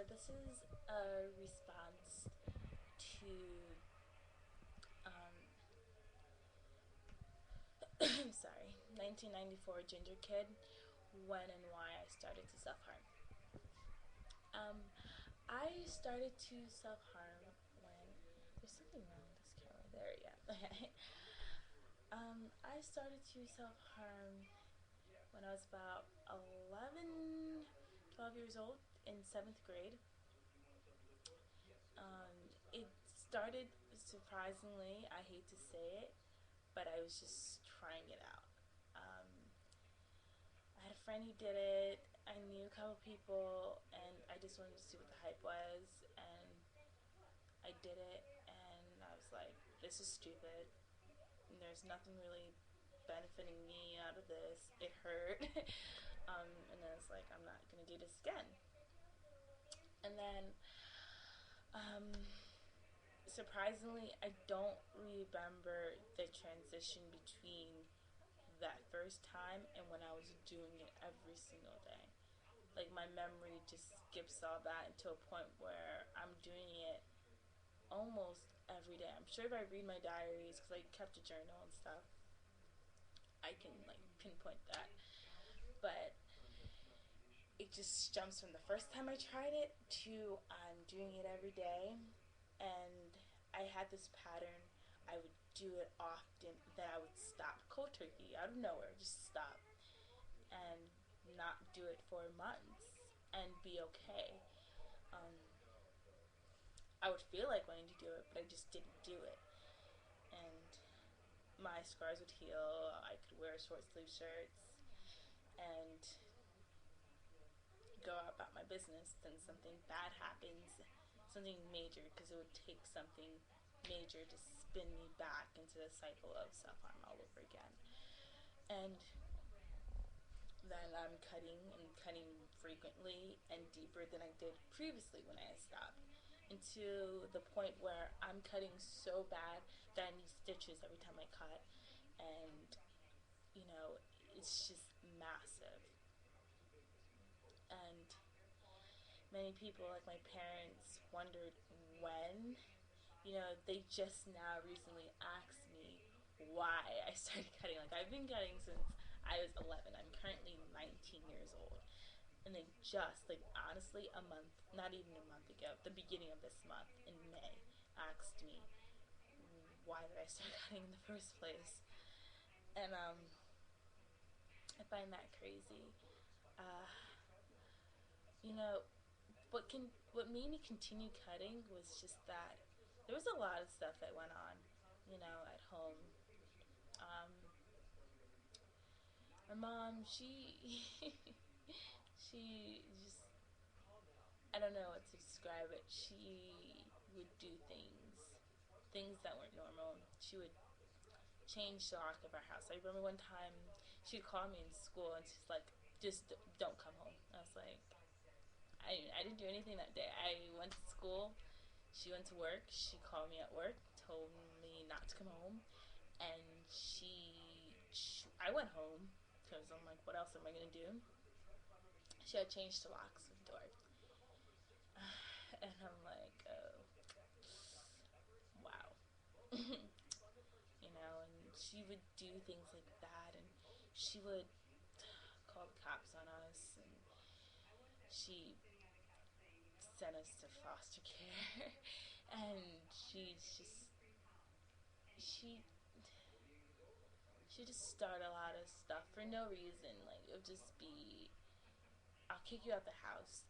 So this is a response to, sorry, 1994 Ginger Kid, when and why I started to self-harm. Um, I started to self-harm when, there's something wrong with this camera, there, yeah, okay. I started to self-harm when I was about 11, 12 years old in 7th grade. It started surprisingly, I hate to say it, but I was just trying it out. Um, I had a friend who did it. I knew a couple people, and I just wanted to see what the hype was. And I did it, and I was like, "This is stupid. And there's nothing really benefiting me out of this. It hurt." And then it's like, "I'm not gonna do this again." And then, um, surprisingly, I don't remember the transition between that first time and when I was doing it every single day. Like, my memory just skips all that to a point where I'm doing it almost every day. I'm sure if I read my diaries, because I kept a journal and stuff, I can like pinpoint that. But it just jumps from the first time I tried it to I'm doing it every day. And I had this pattern. I would do it often, then I would stop cold turkey out of nowhere, just stop and not do it for months and be okay. Um, I would feel like wanting to do it, but I just didn't do it. And my scars would heal. I could wear short sleeve shirts and go about my business. Then something bad happens, something major, because it would take something major to spin me back into the cycle of self harm all over again. And then I'm cutting and cutting frequently and deeper than I did previously when I stopped. Into the point where I'm cutting so bad that I need stitches every time I cut. And, you know, it's just massive. And many people, like my parents, wondered when. You know, they just now recently asked me why I started cutting. Like, I've been cutting since I was 11. I'm currently 19 years old. And they just, like, honestly, a month, not even a month ago, the beginning of this month, in May, asked me why did I start cutting in the first place. And, I find that crazy. Uh, you know, what made me continue cutting was just that there was a lot of stuff that went on, you know, at home. Um, my mom, she just, I don't know what to describe it. She would do things that weren't normal. She would change the lock of our house. I remember one time she called me in school and she's like, "Just don't come home." I was like, I didn't do anything that day. I went to school. She went to work. She called me at work, told me not to come home, and I went home because I'm like, what else am I gonna do? She had changed the locks of the door, and I'm like, oh, wow. You know, and she would do things like that, and she would call the cops on us, and she sent us to foster care, and she she just started a lot of stuff for no reason. Like, it would just be, I'll kick you out the house,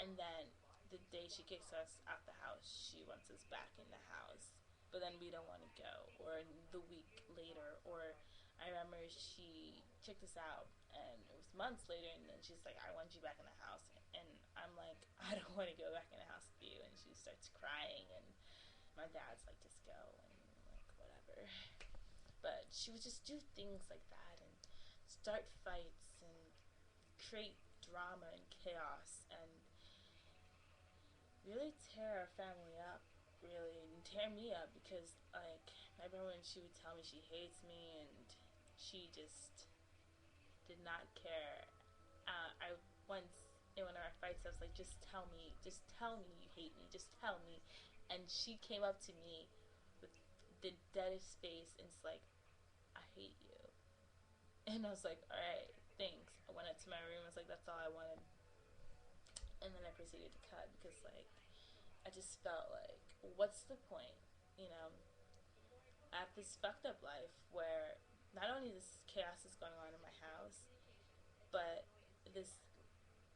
and then the day she kicks us out the house, she wants us back in the house, but then we don't want to go. Or the week later, or I remember she kicked us out, and it was months later, and then she's like, "I want you back in the house," and I'm like, "I don't want to go back in the house with you," and she starts crying, and my dad's like, "Just go," and I'm like, whatever. But she would just do things like that and start fights and create drama and chaos and really tear our family up, really, and tear me up because, like, I remember when she would tell me she hates me and she just did not care. I once in one of our fights, I was like, just tell me you hate me, just tell me. And she came up to me with the deadest face and it's like, I hate you. And I was like, all right, thanks. I went up to my room. I was like, that's all I wanted. And then I proceeded to cut because, like, I just felt like, what's the point? You know, I have this fucked up life where not only this chaos is going on in my house, but this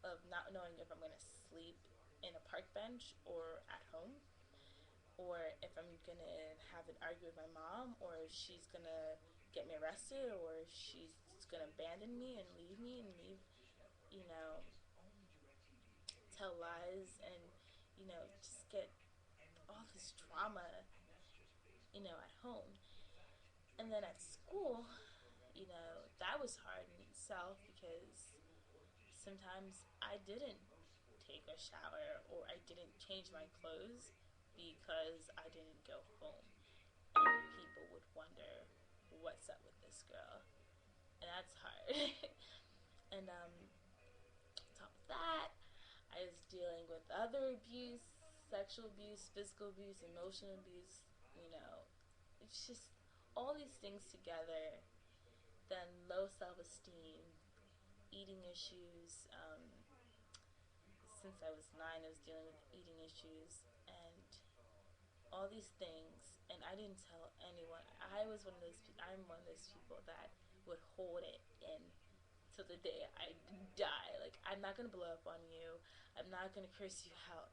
of not knowing if I'm gonna sleep in a park bench or at home, or if I'm gonna have an argument with my mom, or if she's gonna get me arrested, or if she's gonna abandon me and leave, you know, tell lies and, you know, just get all this trauma, you know, at home. And then at school, you know, that was hard in itself because sometimes I didn't take a shower or I didn't change my clothes because I didn't go home. And people would wonder what's up with this girl. And that's hard. And on top of that, I was dealing with other abuse, sexual abuse, physical abuse, emotional abuse. You know, it's just all these things together. Then low self-esteem, eating issues. Since I was 9, I was dealing with eating issues and all these things. And I didn't tell anyone. I'm one of those people that would hold it in till the day I die. Like, I'm not gonna blow up on you. I'm not gonna curse you out.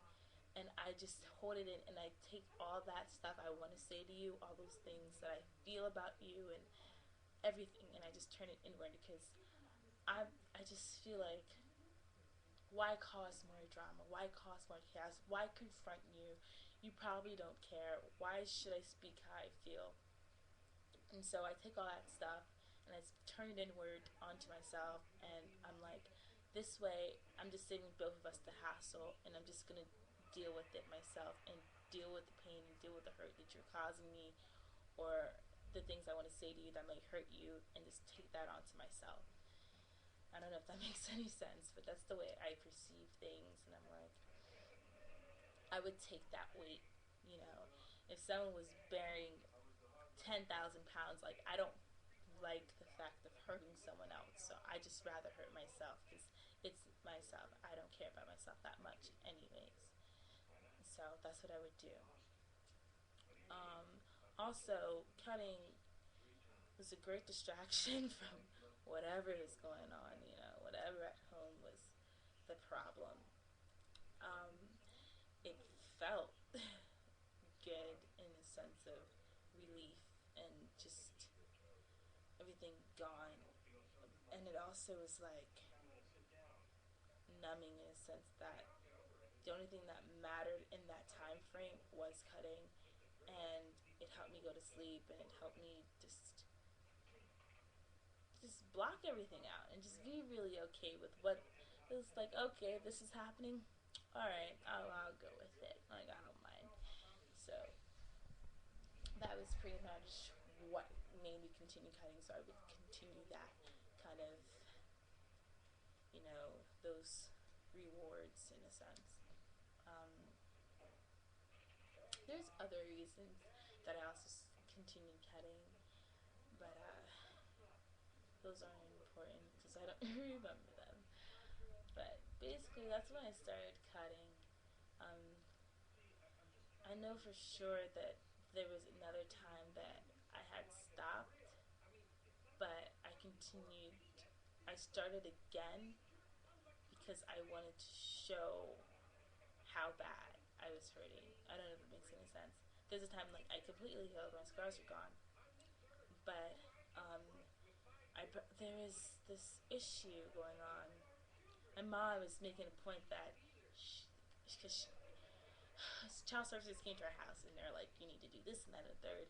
And I just hold it in and I take all that stuff I want to say to you, all those things that I feel about you and everything, and I just turn it inward because I just feel like, why cause more drama? Why cause more chaos? Why confront you? You probably don't care. Why should I speak how I feel? And so I take all that stuff and I turn it inward onto myself, and I'm like, this way, I'm just saving both of us the hassle, and I'm just gonna deal with it myself and deal with the pain and deal with the hurt that you're causing me, or the things I want to say to you that might hurt you, and just take that onto myself. I don't know if that makes any sense, but that's the way I perceive things, and I'm like, I would take that weight, you know. If someone was bearing 10,000 pounds, like, I don't like the fact of hurting someone else, so I just rather hurt myself because it's myself. I don't care about myself that much, anyways. So that's what I would do. Um, Also, cutting was a great distraction from whatever is going on, you know, whatever at home was the problem. Um, it felt good in a sense of relief and just everything gone. And it also was like numbing in a sense that the only thing that mattered in that time frame was cutting, and it helped me go to sleep, and it helped me just block everything out and just be really okay with what it was like. Okay, this is happening. All right, I'll go with it. Like, I don't mind. So that was pretty much what made me continue cutting. So I would continue that kind of, you know, those rewards in a sense. Um, there's other reasons that I also continued cutting, but those aren't important because I don't remember them. But basically, that's when I started cutting. Um, I know for sure that there was another time that I had stopped, but I continued. I started again because I wanted to show how bad I was hurting. I don't know if it makes any sense. There's a time like I completely healed, my scars are gone, but um, there is this issue going on. My mom was making a point that because child services came to our house and they're like, you need to do this and that and the third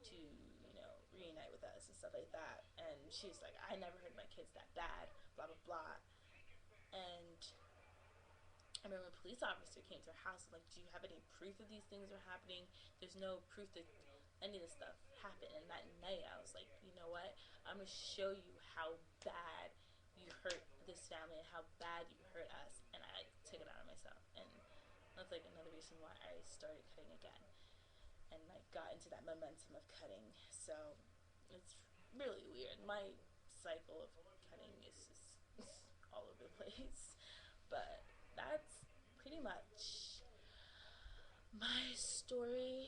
to, you know, reunite with us and stuff like that. And she's like, I never heard my kids that bad, blah blah blah. And I remember a police officer came to our house and like, do you have any proof of these things are happening? There's no proof that any of this stuff happened. And that night I was like, you know what? I'm gonna show you how bad you hurt this family and how bad you hurt us. And I took it out of myself, and that's like another reason why I started cutting again, and like got into that momentum of cutting. So it's really weird. My cycle of cutting is just all over the place. But that's pretty much my story